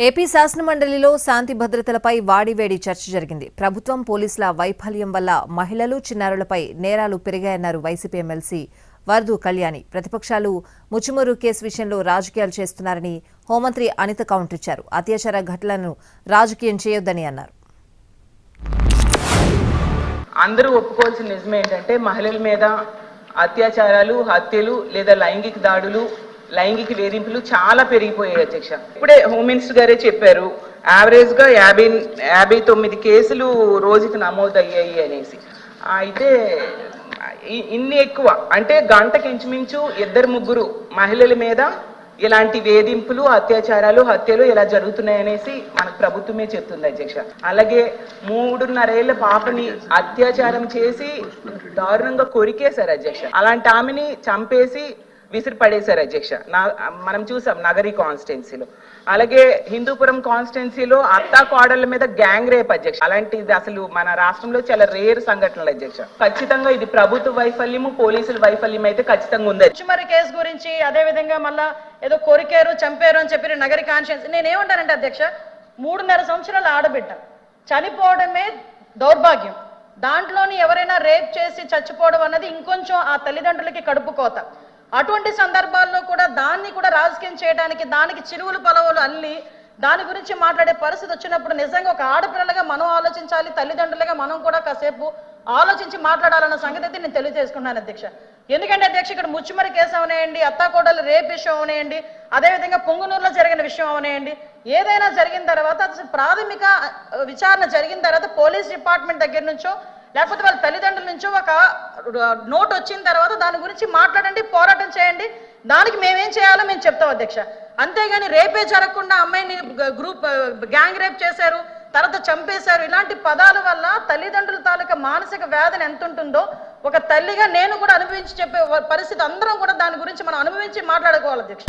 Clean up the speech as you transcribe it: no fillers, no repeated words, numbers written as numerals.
AP శాసనమండలిలో శాంతి భద్రతలపై వాడివేడి చర్చ జరిగింది. ప్రభుత్వం పోలీసుల వైఫల్యం వల్ల మహిళలు, చిన్నారులపై నేరాలు పెరిగాయన్నారు వైసీపీ ఎమ్మెల్సీ వరదు కళ్యాణి. ప్రతిపక్షాలు ముచ్చుమూరు కేసు విషయంలో రాజకీయాలు చేస్తున్నారని హోంమంత్రి అనిత కౌంటర్ ఇచ్చారు. అత్యాచార ఘటనలను రాజకీయం చేయొద్దని అన్నారు. అందరూ ఒప్పుకోవాల్సిన నిజం ఏంటంటే మహిళల మీద అత్యాచారాలు, హత్యలు లేదా లైంగిక దాడులు, లైంగిక వేధింపులు చాలా పెరిగిపోయాయి అధ్యక్ష. ఇప్పుడే హోమ్ మినిస్టర్ గారే చెప్పారు, యావరేజ్ గా 59 కేసులు రోజుకి నమోదయ్యాయి అనేసి. అయితే ఇన్ని ఎక్కువ అంటే గంటకి ఇంచుమించు 2-3 మహిళల మీద ఇలాంటి వేధింపులు, అత్యాచారాలు, హత్యలు ఇలా జరుగుతున్నాయనేసి మనకు ప్రభుత్వమే చెప్తుంది అధ్యక్ష. అలాగే 3.5 ఏళ్ల పాపని అత్యాచారం చేసి దారుణంగా కొరికేశారు అధ్యక్ష. అలాంటి ఆమెని చంపేసి విసిరి పడేశారు అధ్యక్ష. మనం చూసాం నగరి కాన్స్టిట్యున్సీలో. అలాగే హిందూపురం కాన్స్టిట్యున్సీలో అత్తా కోడళ్ళ మీద గ్యాంగ్ రేప్ అధ్యక్ష. అలాంటిది అసలు మన రాష్ట్రంలో చాలా రేర్ సంఘటనలు అధ్యక్ష. ఖచ్చితంగా ఇది ప్రభుత్వ వైఫల్యము, పోలీసుల వైఫల్యం అయితే ఖచ్చితంగా ఉంది. ముచ్చుమరి కేసు గురించి అదే విధంగా మళ్ళా ఏదో కొరికారు, చంపారు అని చెప్పి నగరి కాన్స్టిట్యున్సీ నేనేమంటానంటే అధ్యక్ష, 3.5 సంవత్సరాల ఆడబిడ్డ చనిపోవడమే దౌర్భాగ్యం. దాంట్లోని ఎవరైనా రేప్ చేసి చచ్చిపోవడం అన్నది ఇంకొంచెం ఆ తల్లిదండ్రులకి కడుపు కోత. అటువంటి సందర్భాల్లో కూడా దాన్ని కూడా రాజకీయం చేయడానికి, దానికి చిరువులు పొలవులు అల్లి దాని గురించి మాట్లాడే పరిస్థితి వచ్చినప్పుడు నిజంగా ఒక ఆడపిల్లలుగా మనం ఆలోచించాలి, తల్లిదండ్రులుగా మనం కూడా కాసేపు ఆలోచించి మాట్లాడాలన్న సంగతి అయితే నేను తెలియజేసుకున్నాను అధ్యక్ష. ఎందుకంటే అధ్యక్ష, ఇక్కడ ముచ్చుమరి కేసు అవనేయండి, అత్తాకోడలు రేప్ విషయం అవనేయండి, అదేవిధంగా పొంగునూరులో జరిగిన విషయం అవనేయండి, ఏదైనా జరిగిన తర్వాత అసలు ప్రాథమిక విచారణ జరిగిన తర్వాత పోలీస్ డిపార్ట్మెంట్ దగ్గర నుంచో లేకపోతే వాళ్ళ తల్లిదండ్రుల నుంచో ఒక నోట్ వచ్చిన తర్వాత దాని గురించి మాట్లాడండి, పోరాటం చేయండి. దానికి మేమేం చేయాలో మేము చెప్తాం అధ్యక్ష. అంతేగాని రేపే జరగకుండా అమ్మాయిని గ్యాంగ్ రేప్ చేశారు, తర్వాత చంపేశారు, ఇలాంటి పదాల వల్ల తల్లిదండ్రుల తాలూకా మానసిక వేదన ఎంత ఉంటుందో ఒక తల్లిగా నేను కూడా అనుభవించి చెప్పే పరిస్థితి అందరం కూడా దాని గురించి మనం అనుభవించి మాట్లాడుకోవాలి అధ్యక్ష.